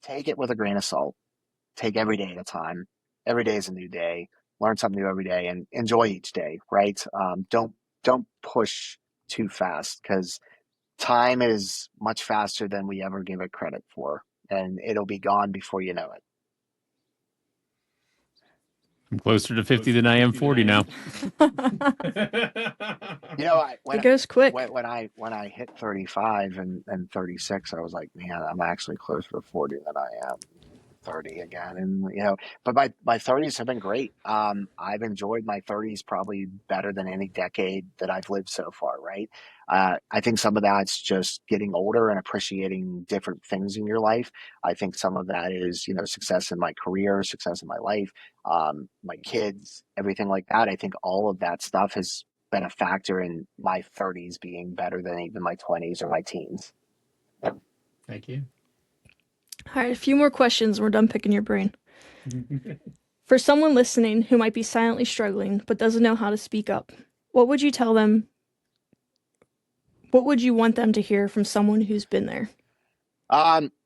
take it with a grain of salt. Take every day at a time. Every day is a new day. Learn something new every day and enjoy each day, right? Don't push too fast, because time is much faster than we ever give it credit for, and it'll be gone before you know it. I'm closer to 50 than I am 40 now. It goes quick. When I hit 35 and 36, I was like, man, I'm actually closer to 40 than I am 30 again. And but my 30s have been great. I've enjoyed my 30s probably better than any decade that I've lived so far, right? I think some of that's just getting older and appreciating different things in your life. I think some of that is success in my career, success in my life, my kids, everything like that. I think all of that stuff has been a factor in my 30s being better than even my 20s or my teens. Thank you. All right, a few more questions and we're done picking your brain. For someone listening who might be silently struggling but doesn't know how to speak up, what would you tell them? What would you want them to hear from someone who's been there?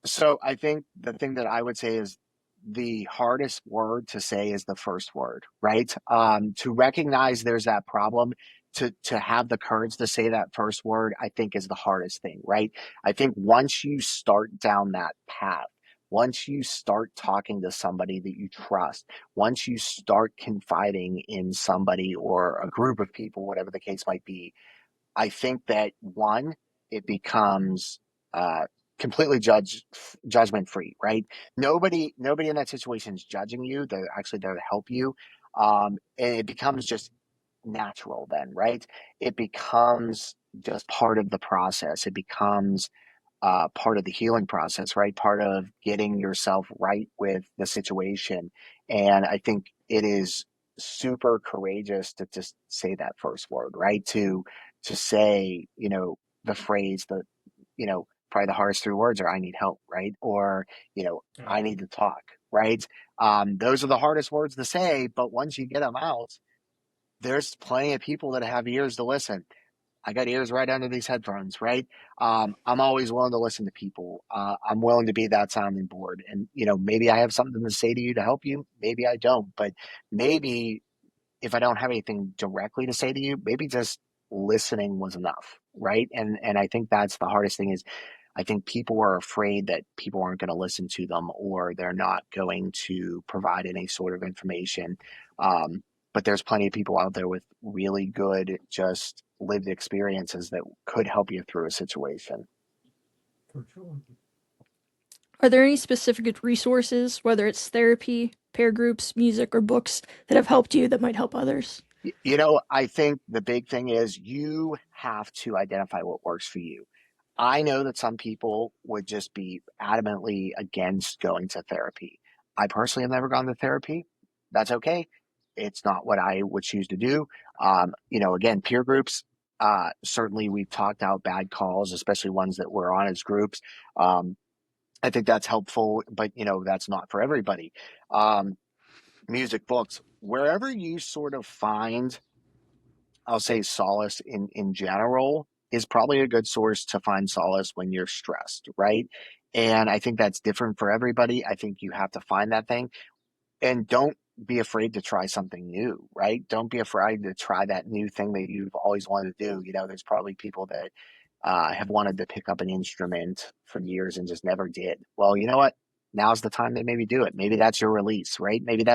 So I think the thing that I would say is the hardest word to say is the first word, right? To recognize there's that problem, to have the courage to say that first word, I think is the hardest thing, right? I think once you start down that path, once you start talking to somebody that you trust, once you start confiding in somebody or a group of people, whatever the case might be, I think that one, it becomes uh, completely judgment free, right? Nobody in that situation is judging you. They're actually there to help you, and it becomes just natural then, right? It becomes just part of the process. It becomes part of the healing process, right? Part of getting yourself right with the situation. And I think it is super courageous to just say that first word, right? To say, the phrase that, probably the hardest three words are I need help, right? Or, I need to talk, right? Those are the hardest words to say, but once you get them out, there's plenty of people that have ears to listen. I got ears right under these headphones, right? I'm always willing to listen to people. I'm willing to be that sounding board. And, maybe I have something to say to you to help you. Maybe I don't. But maybe if I don't have anything directly to say to you, maybe just listening was enough, right? And I think that's the hardest thing is I think people are afraid that people aren't going to listen to them or they're not going to provide any sort of information. Um, but there's plenty of people out there with really good, just lived experiences that could help you through a situation. For sure. Are there any specific resources, whether it's therapy, peer groups, music, or books, that have helped you that might help others? I think the big thing is you have to identify what works for you. I know that some people would just be adamantly against going to therapy. I personally have never gone to therapy. That's okay. It's not what I would choose to do. Again, peer groups, certainly we've talked out bad calls, especially ones that we're on as groups. Um, I think that's helpful, but that's not for everybody. Um, Music, books, wherever you sort of find, I'll say solace in general is probably a good source to find solace when you're stressed, right? And I think that's different for everybody. I think you have to find that thing and don't be afraid to try something new, right? Don't be afraid to try that new thing that you've always wanted to do. There's probably people that have wanted to pick up an instrument for years and just never did. Well, you know what? Now's the time to maybe do it. Maybe that's your release, right? Maybe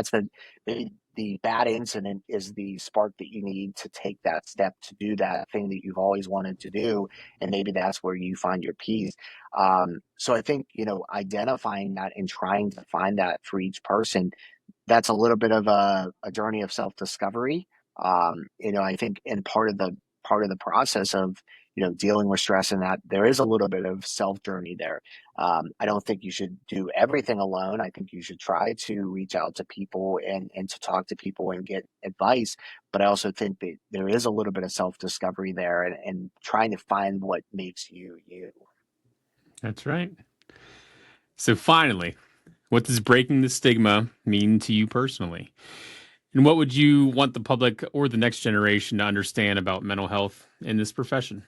the bad incident is the spark that you need to take that step to do that thing that you've always wanted to do, and maybe that's where you find your peace. So I think identifying that and trying to find that for each person, that's a little bit of a journey of self-discovery. I think in part of the process of dealing with stress and that there is a little bit of self journey there. I don't think you should do everything alone. I think you should try to reach out to people and to talk to people and get advice. But I also think that there is a little bit of self discovery there and trying to find what makes you you. That's right. So finally, what does breaking the stigma mean to you personally? And what would you want the public or the next generation to understand about mental health in this profession?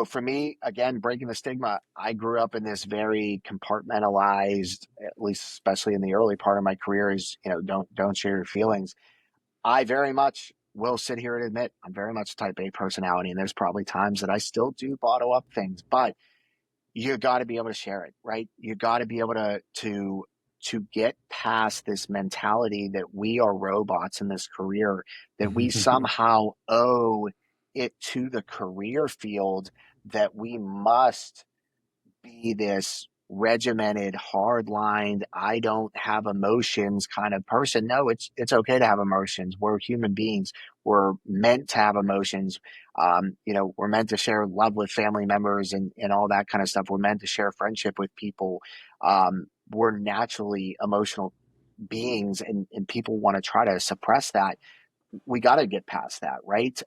For me, again, breaking the stigma, I grew up in this very compartmentalized, at least especially in the early part of my career, is, don't share your feelings. I very much will sit here and admit I'm very much type A personality, and there's probably times that I still do bottle up things, but you got to be able to share it, right? You got to be able to get past this mentality that we are robots in this career, that we somehow owe it to the career field, that we must be this regimented, hard-lined, I don't have emotions kind of person. No, it's okay to have emotions. We're human beings. We're meant to have emotions. We're meant to share love with family members and all that kind of stuff. We're meant to share friendship with people. We're naturally emotional beings, and people want to try to suppress that. We got to get past that, right?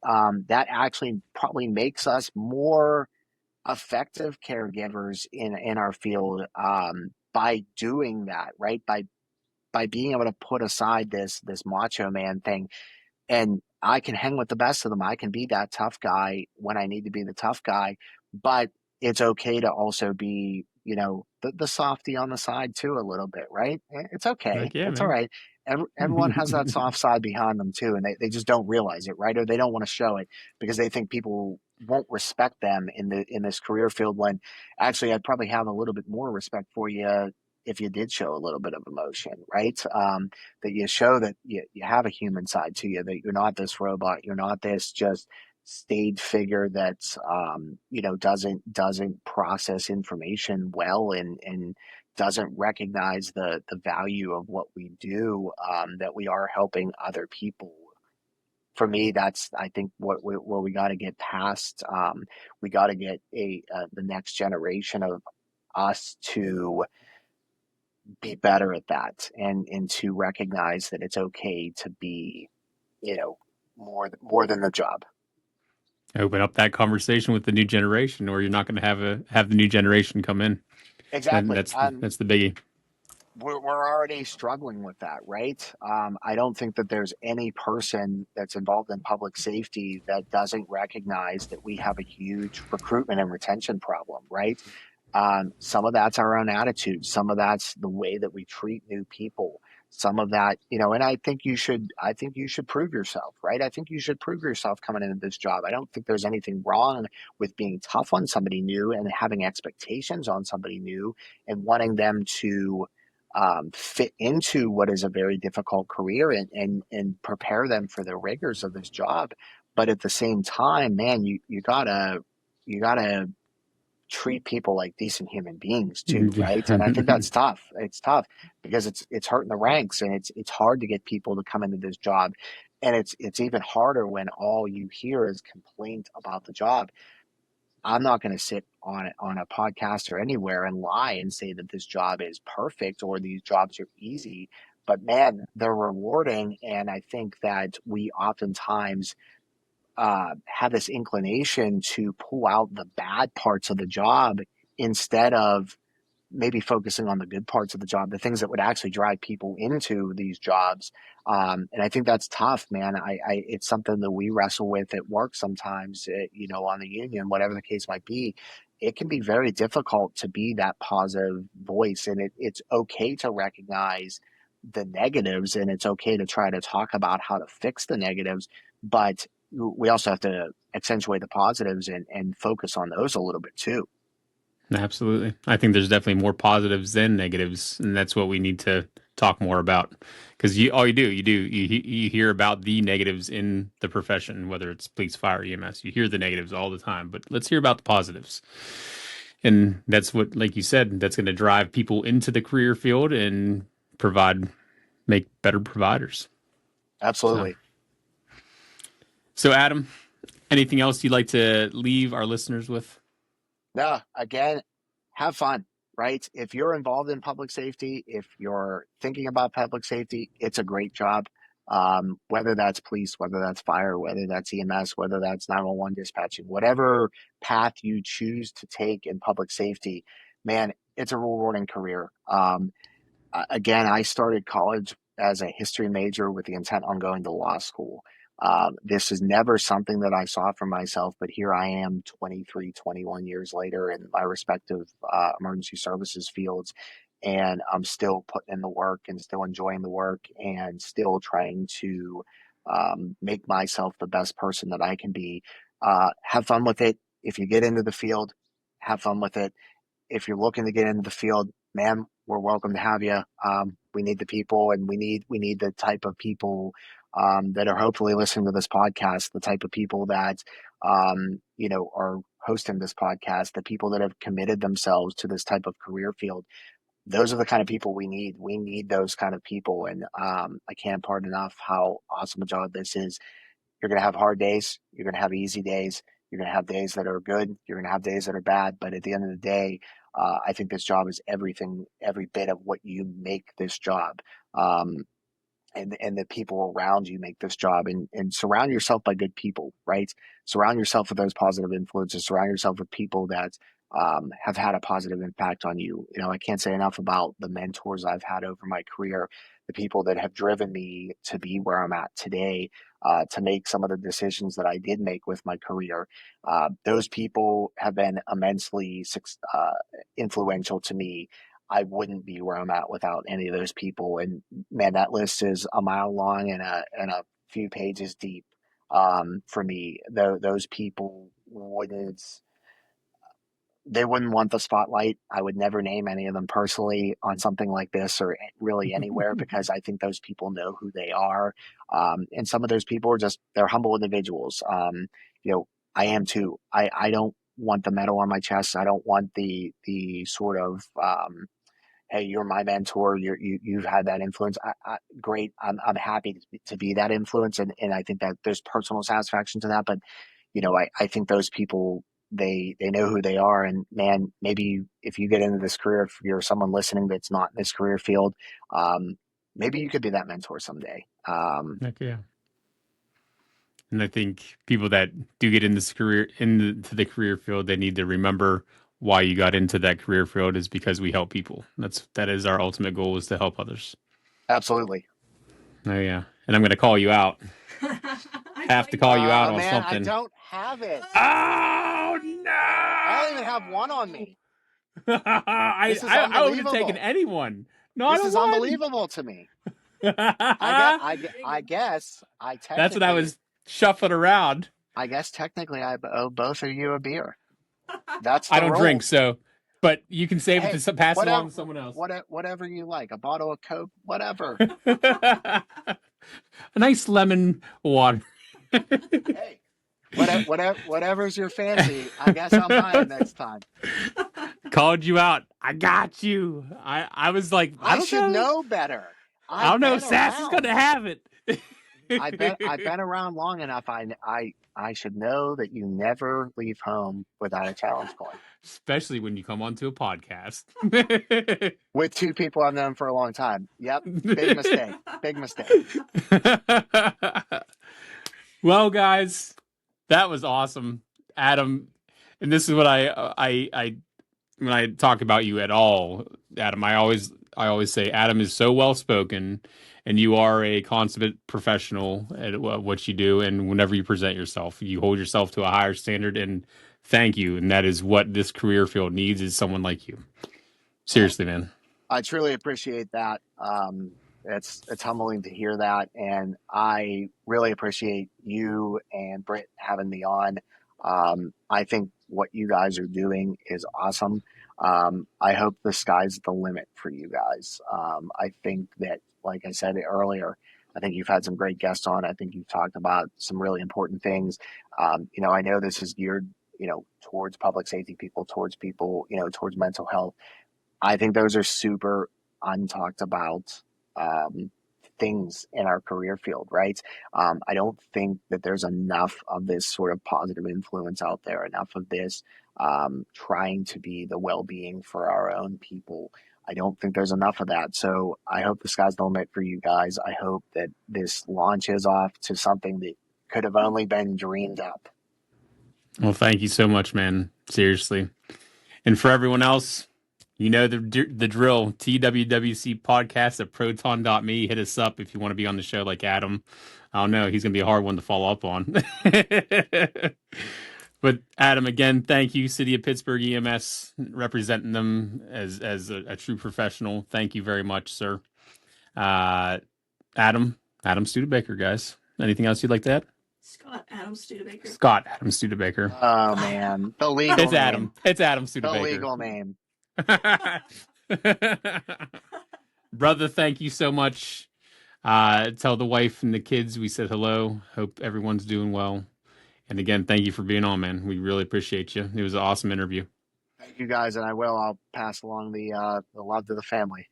That actually probably makes us more effective caregivers in our field, by doing that, right? By being able to put aside this macho man thing, and I can hang with the best of them. I can be that tough guy when I need to be the tough guy, but it's okay to also be, the softy on the side too, a little bit, right? It's okay. Like, yeah, It's all man. right. Everyone has that soft side behind them too, and they just don't realize it, right? Or they don't want to show it because they think people won't respect them in this career field. When actually, I'd probably have a little bit more respect for you if you did show a little bit of emotion, right? That you show that you have a human side to you, that you're not this robot, you're not this just stage figure that's doesn't process information well and doesn't recognize the value of what we do, that we are helping other people. For me, that's I think what we got to get past. We got to get the next generation of us to be better at that, and to recognize that it's okay to be, more than the job. Open up that conversation with the new generation, or you're not going to have the new generation come in. And Exactly. that's the biggie. we're already struggling with that, right? I don't think that there's any person that's involved in public safety that doesn't recognize that we have a huge recruitment and retention problem, right? Some of that's our own attitude. Some of that's the way that we treat new people. Some of that, and I think you should prove yourself, right? I think you should prove yourself coming into this job. I don't think there's anything wrong with being tough on somebody new and having expectations on somebody new and wanting them to fit into what is a very difficult career and prepare them for the rigors of this job. But at the same time, man, you gotta treat people like decent human beings too, right? And I think that's tough. It's tough because it's hurting the ranks, and it's hard to get people to come into this job. And it's even harder when all you hear is complaint about the job. I'm not going to sit on a podcast or anywhere and lie and say that this job is perfect or these jobs are easy. But man, they're rewarding, and I think that we oftentimes have this inclination to pull out the bad parts of the job instead of maybe focusing on the good parts of the job, the things that would actually drive people into these jobs. And I think that's tough, man. It's something that we wrestle with at work sometimes, on the union, whatever the case might be. It can be very difficult to be that positive voice, and it's okay to recognize the negatives, and it's okay to try to talk about how to fix the negatives, but we also have to accentuate the positives and focus on those a little bit too. Absolutely. I think there's definitely more positives than negatives, and that's what we need to talk more about. Because you hear about the negatives in the profession, whether it's police, fire, EMS. You hear the negatives all the time, but let's hear about the positives. And that's what, like you said, that's going to drive people into the career field and make better providers. Absolutely. So Adam, anything else you'd like to leave our listeners with? No, again, have fun, right? If you're involved in public safety, if you're thinking about public safety, it's a great job. Whether that's police, whether that's fire, whether that's EMS, whether that's 911 dispatching, whatever path you choose to take in public safety, man, it's a rewarding career. Again, I started college as a history major with the intent on going to law school. This is never something that I saw for myself, but here I am 23, 21 years later in my respective emergency services fields. And I'm still putting in the work and still enjoying the work and still trying to make myself the best person that I can be. Have fun with it. If you get into the field, have fun with it. If you're looking to get into the field, man, we're welcome to have you. We need the people, and we need the type of people that are hopefully listening to this podcast, the type of people that are hosting this podcast, the people that have committed themselves to this type of career field. Those are the kind of people we need. We need those kind of people, and I can't part enough how awesome a job this is. You're going to have hard days. You're going to have easy days. You're going to have days that are good. You're going to have days that are bad. But at the end of the day, I think this job is everything, every bit of what you make this job. And the people around you make this job, and surround yourself by good people, right? Surround yourself with those positive influences. Surround yourself with people that have had a positive impact on you. I can't say enough about the mentors I've had over my career, the people that have driven me to be where I'm at today, to make some of the decisions that I did make with my career. Those people have been immensely influential to me. I wouldn't be where I'm at without any of those people. And man, that list is a mile long and a few pages deep. For me, those people wouldn't want the spotlight. I would never name any of them personally on something like this or really anywhere, because I think those people know who they are. And some of those people are they're humble individuals. I am too. I don't want the medal on my chest. I don't want the sort of, hey, you're my mentor. You've had that influence. Great. I'm happy to be that influence. And I think that there's personal satisfaction to that. But, I think those people, they know who they are. And man, maybe if you get into this career, if you're someone listening that's not in this career field, maybe you could be that mentor someday. Heck yeah. And I think people that do get in this into the career field, they need to remember why you got into that career field is because we help people. That is our ultimate goal, is to help others. Absolutely. Oh yeah, and I'm going to call you out. Have to call you out on man, something. I don't have it. Oh no! I don't even have one on me. I would have taken anyone. Not this is one. Unbelievable to me. I guess I technically. That's what I was shuffling around. I guess technically I owe both of you a beer. That's the I don't rule. drink, so. But you can save it to pass it along to someone else. Whatever you like. A bottle of Coke, whatever. A nice lemon water. Hey, whatever's your fancy. I guess I'm buying next time. Called you out. I got you. I was like, I should know better. I don't know if Sass is going to have it. I've been around long enough. I should know that you never leave home without a challenge coin. Especially when you come onto a podcast. With two people I've known for a long time. Yep. Big mistake. Big mistake. Well, guys, that was awesome. Adam, and this is what I when I talk about you at all, Adam, I always say Adam is so well spoken, and you are a consummate professional at what you do. And whenever you present yourself, you hold yourself to a higher standard. And thank you. And that is what this career field needs, is someone like you. Seriously, man. I truly appreciate that. It's humbling to hear that, and I really appreciate you and Britt having me on. I think what you guys are doing is awesome. I hope the sky's the limit for you guys. I think that, like I said earlier, I think you've had some great guests on. I think you've talked about some really important things. I know this is geared, towards public safety people, towards people, towards mental health. I think those are super untalked about things in our career field, right? I don't think that there's enough of this sort of positive influence out there, enough of this trying to be the well-being for our own people. I don't think there's enough of that. So I hope the sky's the limit for you guys. I hope that this launches off to something that could have only been dreamed up. Well, thank you so much, man. Seriously. And for everyone else, you know the drill. TWWC podcast at proton.me. Hit us up if you want to be on the show like Adam. I don't know. He's going to be a hard one to follow up on. But Adam, again, thank you. City of Pittsburgh EMS, representing them as a true professional. Thank you very much, sir. Adam Studebaker, guys. Anything else you'd like to add? Scott Adam Studebaker. Scott Adam Studebaker. Oh, man. The legal It's name. Adam. It's Adam Studebaker. The legal name. Brother, thank you so much. Tell the wife and the kids we said hello. Hope everyone's doing well. And again, thank you for being on, man. We really appreciate you. It was an awesome interview. Thank you, guys, and I'll pass along the love to the family.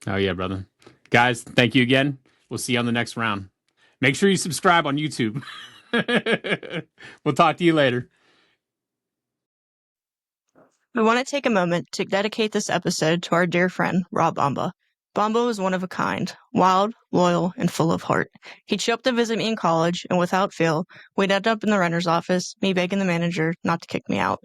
Oh yeah, brother. Guys, thank you again. We'll see you on the next round. Make sure you subscribe on YouTube. We'll talk to you later. We want to take a moment to dedicate this episode to our dear friend, Rob Bamba. Bamba was one of a kind, wild, loyal, and full of heart. He'd show up to visit me in college, and without fail, we'd end up in the renter's office, me begging the manager not to kick me out.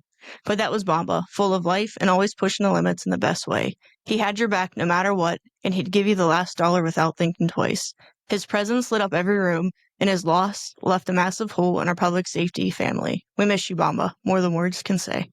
But that was Bamba, full of life and always pushing the limits in the best way. He had your back no matter what, and he'd give you the last dollar without thinking twice. His presence lit up every room, and his loss left a massive hole in our public safety family. We miss you, Bamba, more than words can say.